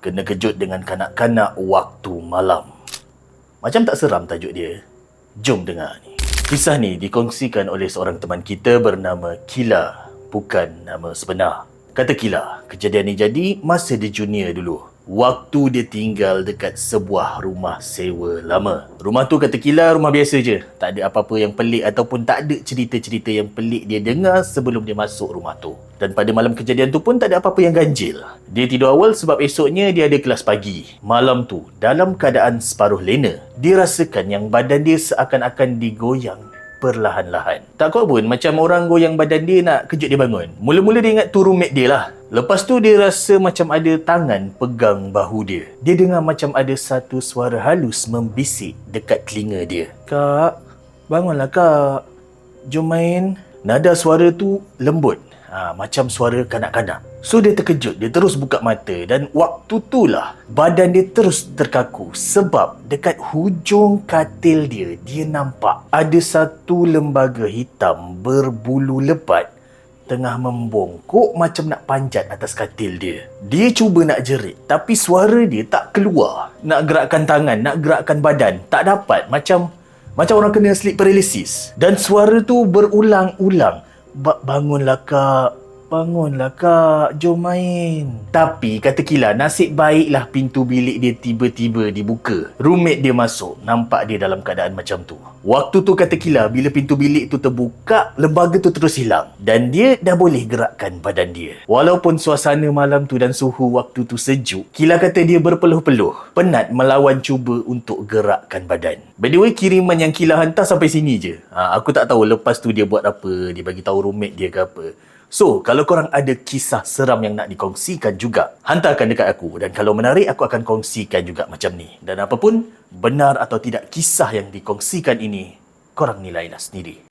Kena kejut dengan kanak-kanak waktu malam. Macam tak seram tajuk dia? Jom dengar ni. Kisah ni dikongsikan oleh seorang teman kita bernama Kila, bukan nama sebenar. Kata Kila, kejadian ni jadi masa dia junior dulu. Waktu dia tinggal dekat sebuah rumah sewa lama. Rumah tu kata Kila rumah biasa je. Tak ada apa-apa yang pelik ataupun tak ada cerita-cerita yang pelik dia dengar sebelum dia masuk rumah tu. Dan pada malam kejadian tu pun tak ada apa-apa yang ganjil. Dia tidur awal sebab esoknya dia ada kelas pagi. Malam tu, dalam keadaan separuh lena, dia rasakan yang badan dia seakan-akan digoyang perlahan-lahan. Tak kuat pun macam orang goyang badan dia nak kejut dia bangun. Mula-mula dia ingat tu roommate dia lah. Lepas tu dia rasa macam ada tangan pegang bahu dia. Dia dengar macam ada satu suara halus membisik dekat telinga dia. "Kak, bangunlah kak. Jom main." Nada suara tu lembut. Macam suara kanak-kanak. So dia terkejut, dia terus buka mata dan waktu itulah badan dia terus terkaku sebab dekat hujung katil dia, dia nampak ada satu lembaga hitam berbulu lebat tengah membongkok macam nak panjat atas katil dia. Dia cuba nak jerit tapi suara dia tak keluar. Nak gerakkan tangan, nak gerakkan badan, tak dapat. Macam orang kena sleep paralysis. Dan suara tu berulang-ulang. "Bangunlah kak, bangunlah kak, jom main." Tapi kata Kila, nasib baiklah pintu bilik dia tiba-tiba dibuka. Roommate dia masuk, nampak dia dalam keadaan macam tu. Waktu tu kata Kila, bila pintu bilik tu terbuka, lembaga tu terus hilang. Dan dia dah boleh gerakkan badan dia. Walaupun suasana malam tu dan suhu waktu tu sejuk, Kila kata dia berpeluh-peluh, penat melawan cuba untuk gerakkan badan. By the way, kiriman yang Kila hantar sampai sini je. Aku tak tahu lepas tu dia buat apa, dia bagi tahu roommate dia ke apa. So, kalau korang ada kisah seram yang nak dikongsikan juga, hantarkan dekat aku. Dan kalau menarik, aku akan kongsikan juga macam ni. Dan apapun, benar atau tidak kisah yang dikongsikan ini, korang nilailah sendiri.